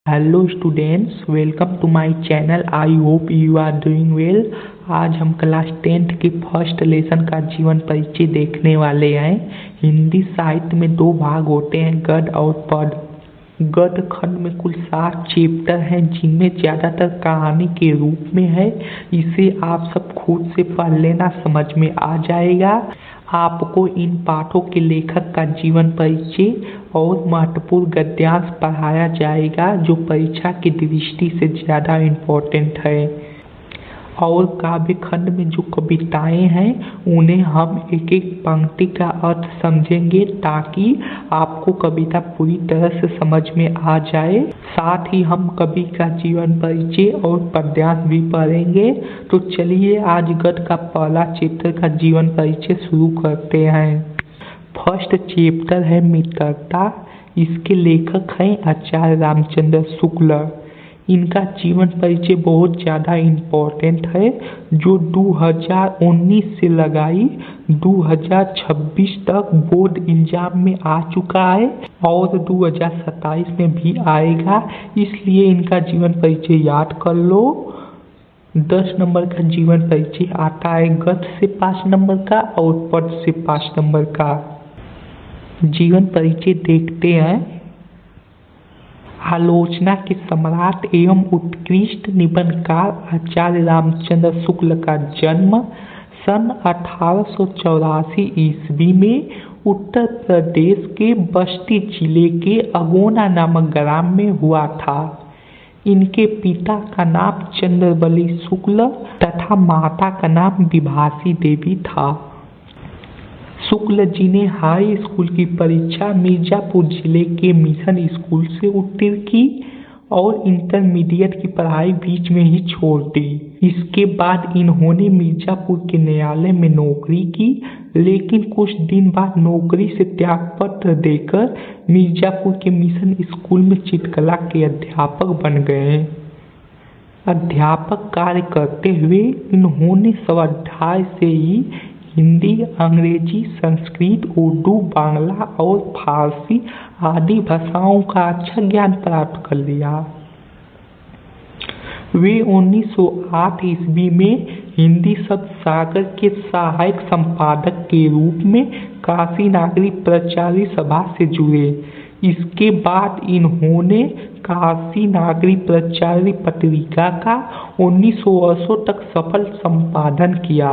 Hello students, welcome to my channel. I hope you are doing well. आज हम class 10th के first lesson का जीवन परिचय देखने वाले हैं। हिंदी साहित्य में दो भाग होते हैं, गद्य और पद्य। गद्य खंड में कुल 7 चैप्टर हैं, जिनमें ज़्यादातर कहानी के रूप में है। इसे आप सब खुद से पढ़ लेना, समझ में आ जाएगा। आपको इन पाठों के लेखक का जीवन परिचय और महत्वपूर्ण गद्यांश पढ़ाया जाएगा, जो परीक्षा की दृष्टि से ज़्यादा इम्पोर्टेंट है। और काव्य खंड में जो कविताएं हैं उन्हें हम एक एक पंक्ति का अर्थ समझेंगे, ताकि आपको कविता पूरी तरह से समझ में आ जाए। साथ ही हम कवि का जीवन परिचय और पद्यांश भी पढ़ेंगे। तो चलिए आज गद्य का पहला चैप्टर का जीवन परिचय शुरू करते हैं। फर्स्ट चैप्टर है मित्रता। इसके लेखक हैं आचार्य रामचंद्र शुक्ल। इनका जीवन परिचय बहुत ज़्यादा इम्पोर्टेंट है, जो 2019 से लगाई 2026 तक बोर्ड एग्जाम में आ चुका है और 2027 में भी आएगा। इसलिए इनका जीवन परिचय याद कर लो। 10 नंबर का जीवन परिचय आता है गद्य से 5 नंबर का और पद्य से 5 नंबर का। जीवन परिचय देखते हैं। आलोचना के सम्राट एवं उत्कृष्ट निबंधकार आचार्य रामचंद्र शुक्ल का जन्म सन 1884 ईस्वी में उत्तर प्रदेश के बस्ती जिले के अगोना नामक ग्राम में हुआ था। इनके पिता का नाम चंद्रबली शुक्ल तथा माता का नाम विभासी देवी था। शुक्ल जी ने हाई स्कूल की परीक्षा मिर्जापुर जिले के मिशन स्कूल से उत्तीर्ण की और इंटरमीडिएट की पढ़ाई बीच में ही छोड़ दी। इसके बाद इन्होंने मिर्जापुर के न्यायालय में नौकरी की, लेकिन कुछ दिन बाद नौकरी से त्यागपत्र देकर मिर्जापुर के मिशन स्कूल में चित्रकला के अध्यापक बन गए। अध्यापक कार्य करते हुए इन्होंने स्वाध्याय से ही हिंदी, अंग्रेजी, संस्कृत, उर्दू, बांग्ला और फारसी आदि भाषाओं का अच्छा ज्ञान प्राप्त कर लिया। वे 1908 ईस्वी में हिंदी शब्द सागर के सहायक संपादक के रूप में काशी नागरिक प्रचारी सभा से जुड़े। इसके बाद इन्होंने काशी नागरिक प्रचारी पत्रिका का 1968 तक सफल संपादन किया।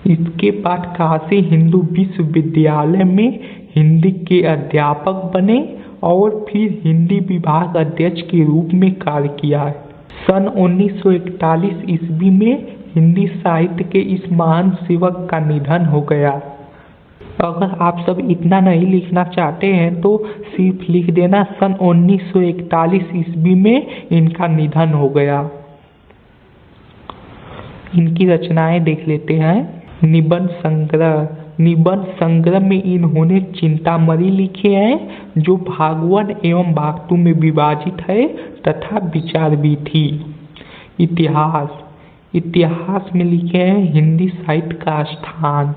इसके बाद काशी हिंदू विश्वविद्यालय में हिंदी के अध्यापक बने और फिर हिंदी विभाग अध्यक्ष के रूप में कार्य किया। सन 1941 ईस्वी में हिंदी साहित्य के इस महान सेवक का निधन हो गया। अगर आप सब इतना नहीं लिखना चाहते हैं तो सिर्फ लिख देना सन 1941 ईस्वी में इनका निधन हो गया। इनकी रचनाएं देख लेते हैं। निबंध संग्रह में इन्होंने चिंतामणि लिखे हैं, जो भागवन एवं भागतु में विभाजित है तथा विचार भी थी। इतिहास में लिखे हैं हिंदी साहित्य का स्थान।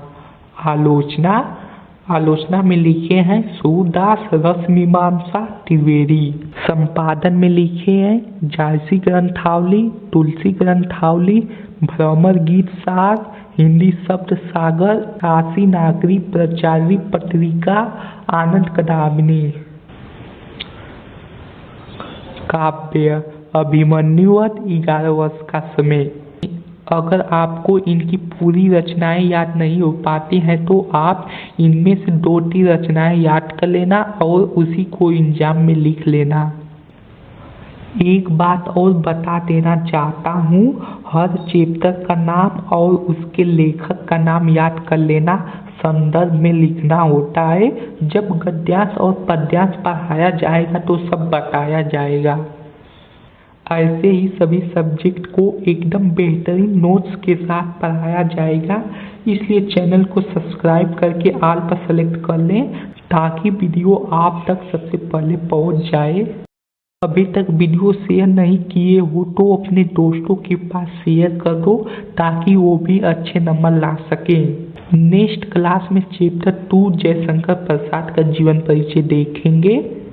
आलोचना में लिखे हैं सूरदास रसमीमांसा त्रिवेदी। संपादन में लिखे हैं जायसी ग्रंथावली, तुलसी ग्रंथावली, भ्रमर गीत सार, हिंदी शब्द सागर, काशी नागरिक प्रचारी पत्रिका, आनंद कदामिनी। काव्य अभिमन्युवत 11 वर्ष का समय। अगर आपको इनकी पूरी रचनाएं याद नहीं हो पाती हैं तो आप इनमें से 2-3 रचनाएं याद कर लेना और उसी को एग्जाम में लिख लेना। एक बात और बता देना चाहता हूँ, हर चैप्टर का नाम और उसके लेखक का नाम याद कर लेना। संदर्भ में लिखना होता है। जब गद्यांश और पद्यांश पढ़ाया जाएगा तो सब बताया जाएगा। ऐसे ही सभी सब्जेक्ट को एकदम बेहतरीन नोट्स के साथ पढ़ाया जाएगा। इसलिए चैनल को सब्सक्राइब करके ऑल पर सेलेक्ट कर लें, ताकि वीडियो आप तक सबसे पहले पहुंच जाए। अभी तक वीडियो शेयर नहीं किए हो तो अपने दोस्तों के पास शेयर कर दो, ताकि वो भी अच्छे नंबर ला सकें। नेक्स्ट क्लास में चैप्टर 2 जयशंकर प्रसाद का जीवन परिचय देखेंगे।